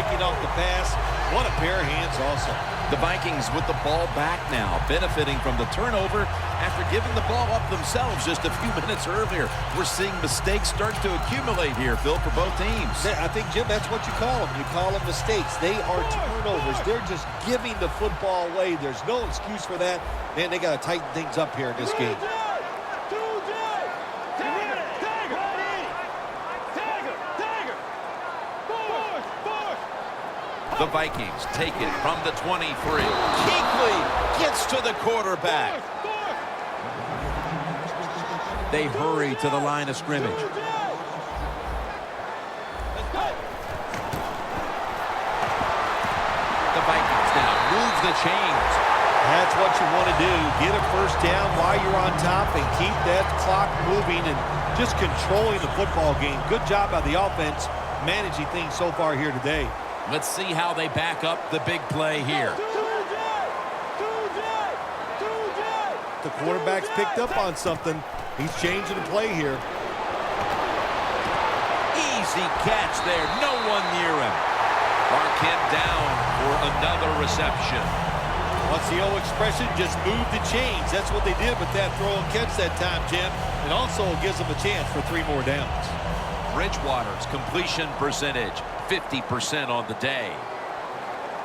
picking off the pass. What a pair of hands also. The Vikings with the ball back now, benefiting from the turnover after giving the ball up themselves just a few minutes earlier. We're seeing mistakes start to accumulate here, Phil, for both teams. I think, Jim, that's what you call them. You call them mistakes. They are turnovers. They're just giving the football away. There's no excuse for that. Man, they got to tighten things up here in this game. The Vikings take it from the 23. Kuechly gets to the quarterback. They hurry to the line of scrimmage. The Vikings now move the chains. That's what you want to do. Get a first down while you're on top and keep that clock moving and just controlling the football game. Good job by the offense managing things so far here today. Let's see how they back up the big play here. The quarterback's picked up on something. He's changing the play here. Easy catch there. No one near him. Mark him down for another reception. What's the old expression? Just move the chains. That's what they did with that throw and catch that time, Jim. It also gives them a chance for 3 more downs. Bridgewater's completion percentage, 50% on the day.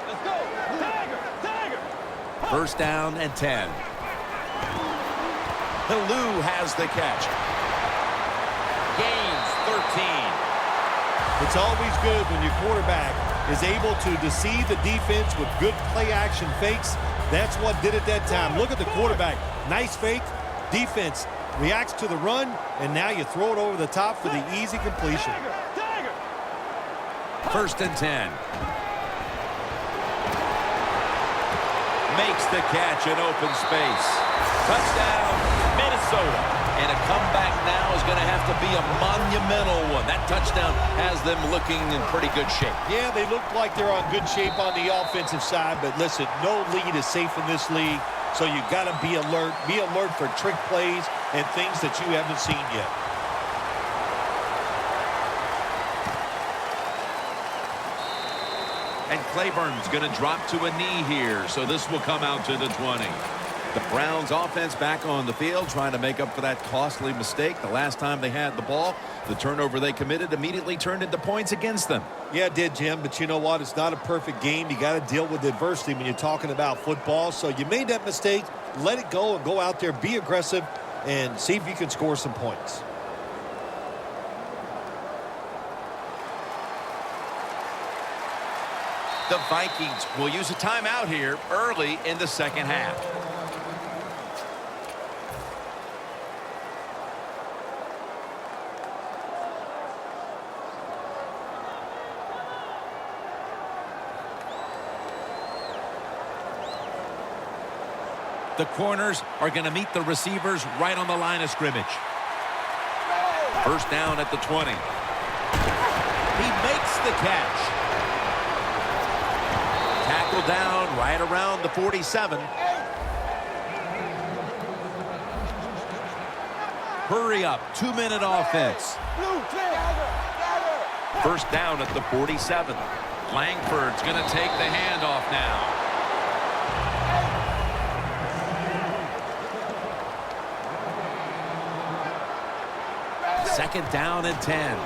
Let's go. Tiger. First down and 10. Lou has the catch. Gains 13. It's always good when your quarterback is able to deceive the defense with good play-action fakes. That's what did it that time. Look at the quarterback. Nice fake. Defense reacts to the run, and now you throw it over the top for the easy completion. First and 10. Makes the catch in open space. Touchdown, Minnesota. And a comeback now is going to have to be a monumental one. That touchdown has them looking in pretty good shape. Yeah, they look like they're on good shape on the offensive side, but listen, no lead is safe in this league, so you got to be alert. Be alert for trick plays and things that you haven't seen yet. And Claiborne's going to drop to a knee here, so this will come out to the 20. The Browns offense back on the field trying to make up for that costly mistake. The last time they had the ball, the turnover they committed immediately turned into points against them. Yeah, it did, Jim, but you know what? It's not a perfect game. You got to deal with adversity when you're talking about football. So you made that mistake, let it go and go out there, be aggressive, and see if you can score some points. The Vikings will use a timeout here early in the second half. The corners are going to meet the receivers right on the line of scrimmage. First down at the 20. He makes the catch. Tackle down right around the 47. Hurry up, 2-minute offense. First down at the 47. Langford's going to take the handoff now. Second down and 10.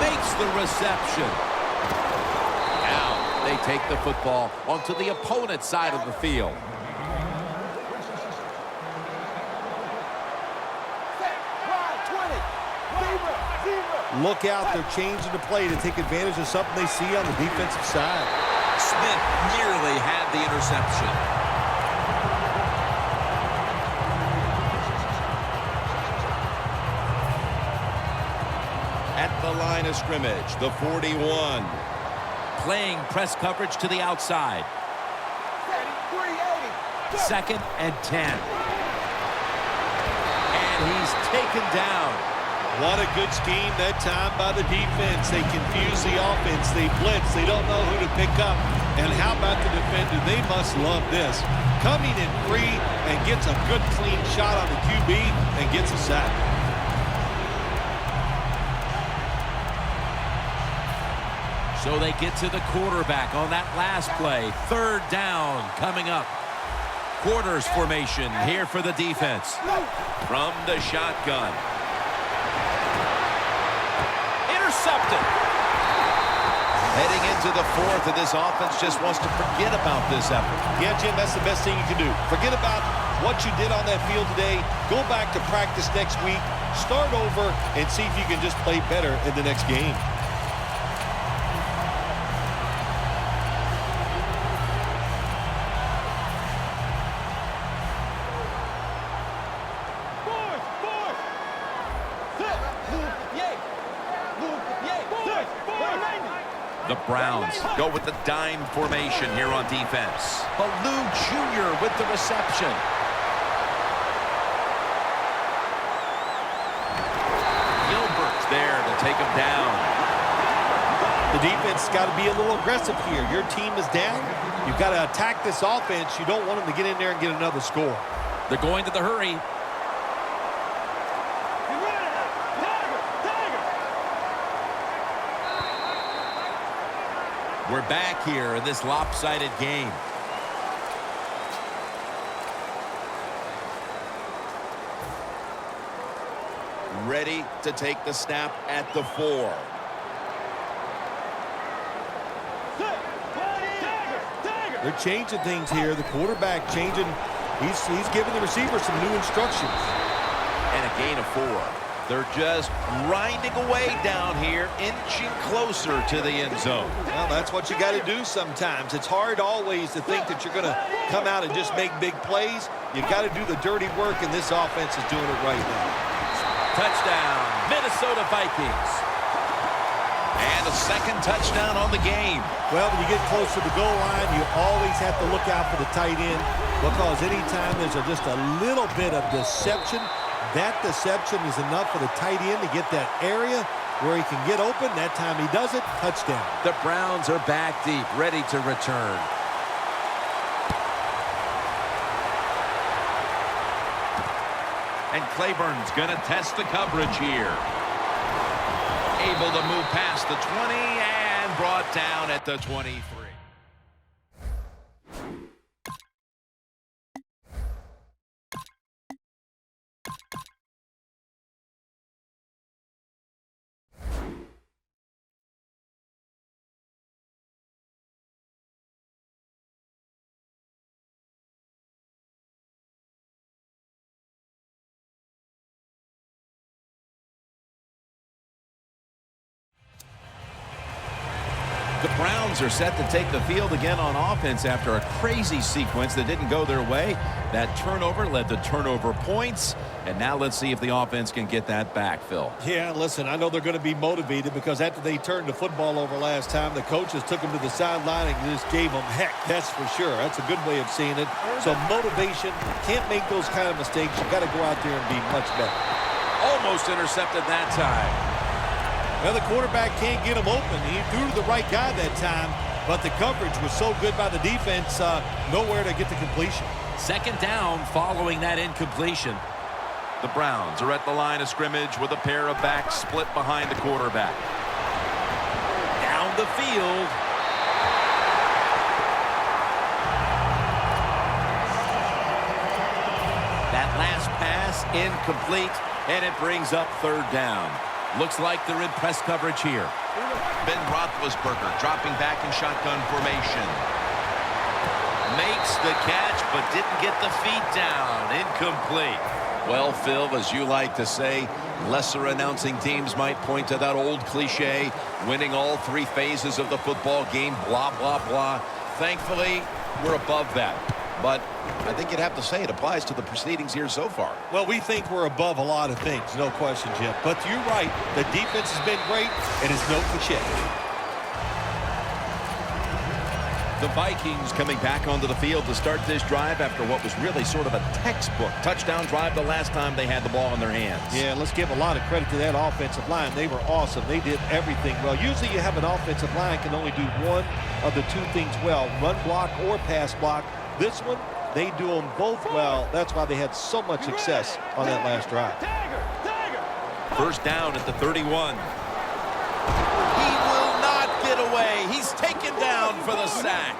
Makes the reception. Now they take the football onto the opponent's side of the field. Look out, they're changing the play to take advantage of something they see on the defensive side. Smith nearly had the interception. At the line of scrimmage, the 41. Playing press coverage to the outside. Second and 10. And he's taken down. What a good scheme that time by the defense. They confuse the offense. They blitz. They don't know who to pick up. And how about the defender? They must love this. Coming in free and gets a good clean shot on the QB and gets a sack. So they get to the quarterback on that last play. Third down coming up. Quarters formation here for the defense. From the shotgun. Intercepted. Heading into the fourth, and this offense just wants to forget about this effort. Yeah, Jim, that's the best thing you can do. Forget about what you did on that field today. Go back to practice next week. Start over and see if you can just play better in the next game. The Browns go with the dime formation here on defense. Baloo Jr. with the reception. Gilbert's there to take him down. The defense has got to be a little aggressive here. Your team is down. You've got to attack this offense. You don't want them to get in there and get another score. They're going to the hurry. We're back here in this lopsided game. Ready to take the snap at the 4. They're changing things here. The quarterback changing. He's giving the receiver some new instructions. And a gain of 4. They're just grinding away down here, inching closer to the end zone. Well, that's what you got to do sometimes. It's hard always to think that you're going to come out and just make big plays. You got to do the dirty work, and this offense is doing it right now. Touchdown, Minnesota Vikings. And a second touchdown on the game. Well, when you get close to the goal line, you always have to look out for the tight end, because anytime there's just a little bit of deception, that deception is enough for the tight end to get that area where he can get open. That time he does it. Touchdown. The Browns are back deep, ready to return. And Claiborne's going to test the coverage here. Able to move past the 20 and brought down at the 23. The Browns are set to take the field again on offense after a crazy sequence that didn't go their way. That turnover led to turnover points. And now let's see if the offense can get that back, Phil. Yeah, listen, I know they're going to be motivated, because after they turned the football over last time, the coaches took them to the sideline and just gave them heck. That's for sure. That's a good way of seeing it. So motivation, can't make those kind of mistakes. You got to go out there and be much better. Almost intercepted that time. Well, the quarterback can't get him open. He threw to the right guy that time, but the coverage was so good by the defense, nowhere to get the completion. Second down following that incompletion. The Browns are at the line of scrimmage with a pair of backs split behind the quarterback. Down the field. That last pass incomplete, and it brings up third down. Looks like they're in press coverage here. Ben Roethlisberger dropping back in shotgun formation. Makes the catch, but didn't get the feet down. Incomplete. Well, Phil, as you like to say, lesser announcing teams might point to that old cliche, winning all 3 phases of the football game, blah, blah, blah. Thankfully, we're above that. But I think you'd have to say it applies to the proceedings here so far. Well, we think we're above a lot of things, no question, Jim. But you're right. The defense has been great, and it's no cliche. The Vikings coming back onto the field to start this drive after what was really sort of a textbook touchdown drive the last time they had the ball in their hands. Yeah, let's give a lot of credit to that offensive line. They were awesome. They did everything well. Usually you have an offensive line can only do one of the 2 things well, run block or pass block. This one, they do them both well. That's why they had so much success on that last drive. First down at the 31. He will not get away. down for the sack.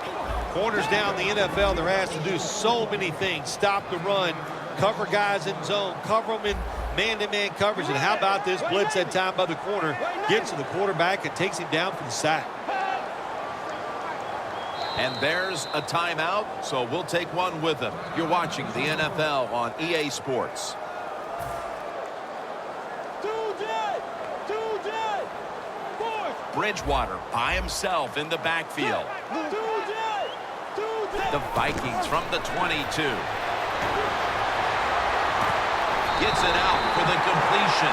Corners down the NFL, they're asked to do so many things. Stop the run, cover guys in zone, cover them in man-to-man coverage. And how about this blitz that time by the corner? Gets to the quarterback and takes him down for the sack. And there's a timeout, so we'll take one with them. You're watching the NFL on EA Sports. Bridgewater by himself in the backfield. The Vikings from the 22. Gets it out for the completion.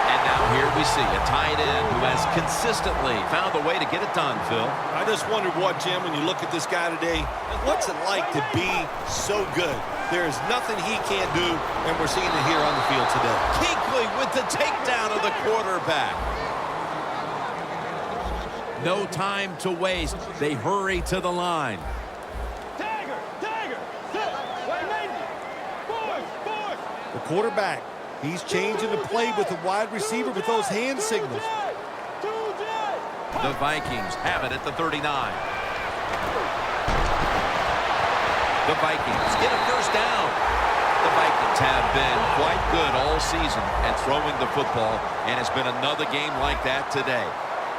And now here we see a tight end who has consistently found a way to get it done, Phil. I just wondered what, Jim, when you look at this guy today, what's it like to be so good? There's nothing he can't do, and we're seeing it here on the field today. Kuechly with the takedown of the quarterback. No time to waste. They hurry to the line. The quarterback, he's changing the play with the wide receiver with those hand signals. The Vikings have it at the 39. The Vikings get a first down. The Vikings have been quite good all season at throwing the football, and it's been another game like that today.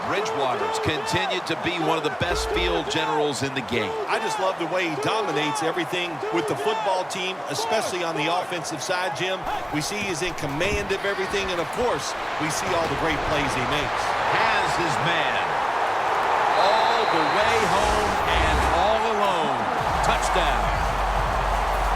Bridgewater's continued to be one of the best field generals in the game. I just love the way he dominates everything with the football team, especially on the offensive side, Jim. We see he's in command of everything, and of course, we see all the great plays he makes. Has his man all the way home and all alone. Touchdown.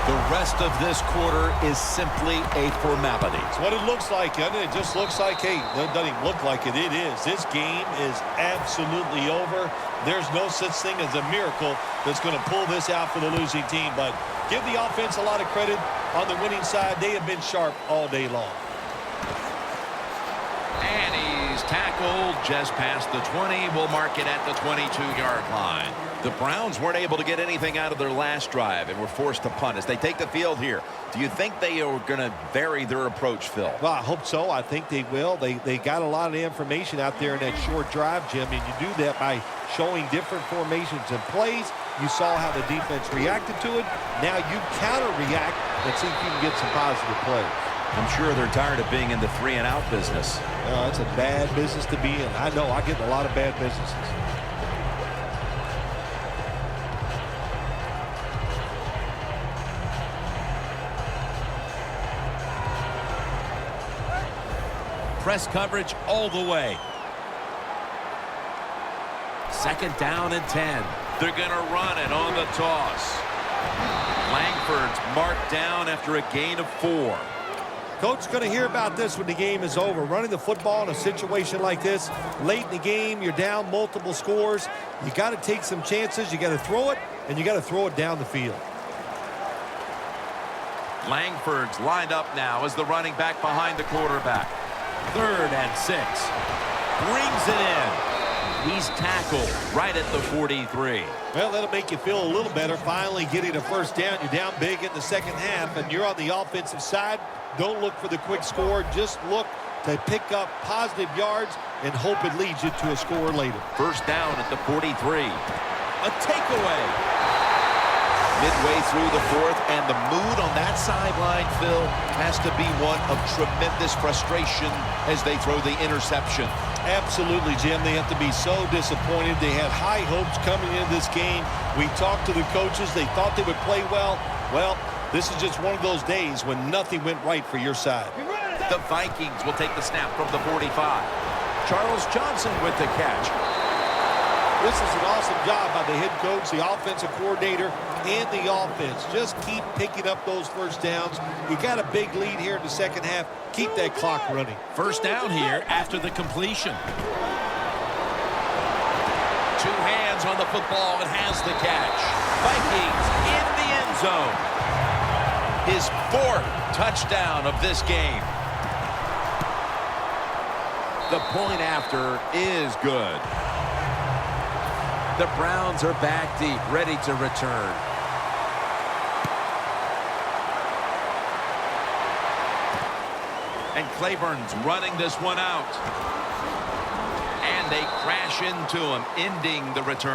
The rest of this quarter is simply a formality. It's what it looks like, doesn't it? It just looks like, hey, it doesn't even look like it. It is. This game is absolutely over. There's no such thing as a miracle that's going to pull this out for the losing team. But give the offense a lot of credit. On the winning side, they have been sharp all day long. And he's tackled just past the 20. We'll mark it at the 22-yard line. The Browns weren't able to get anything out of their last drive and were forced to punt as they take the field here. Do you think they are going to vary their approach, Phil? Well, I hope so. I think they will. They got a lot of information out there in that short drive, Jim, and you do that by showing different formations and plays. You saw how the defense reacted to it. Now you counter-react and see if you can get some positive plays. I'm sure they're tired of being in the 3-and-out business. It's a bad business to be in. I know. I get in a lot of bad businesses. Press coverage all the way. Second down and 10. They're going to run it on the toss. Langford's marked down after a gain of 4. Coach is going to hear about this when the game is over. Running the football in a situation like this, late in the game, you're down multiple scores. You got to take some chances. You got to throw it, and you got to throw it down the field. Langford's lined up now as the running back behind the quarterback. 3rd and 6. Brings it in. He's tackled right at the 43. Well, that'll make you feel a little better. Finally getting a first down. You're down big in the second half, and you're on the offensive side. Don't look for the quick score. Just look to pick up positive yards and hope it leads you to a score later. First down at the 43. A takeaway. Midway through the 4th, and the mood on that sideline, Phil, has to be one of tremendous frustration as they throw the interception. Absolutely, Jim. They have to be so disappointed. They had high hopes coming into this game. We talked to the coaches. They thought they would play well. Well, this is just one of those days when nothing went right for your side. The Vikings will take the snap from the 45. Charles Johnson with the catch. This is an awesome job by the head coach, the offensive coordinator, and the offense. Just keep picking up those first downs. You got a big lead here in the second half. Keep that clock running. First down here after the completion. 2 hands on the football and has the catch. Vikings in the end zone. His 4th touchdown of this game. The point after is good. The Browns are back deep, ready to return. And Claiborne's running this one out. And they crash into him, ending the return.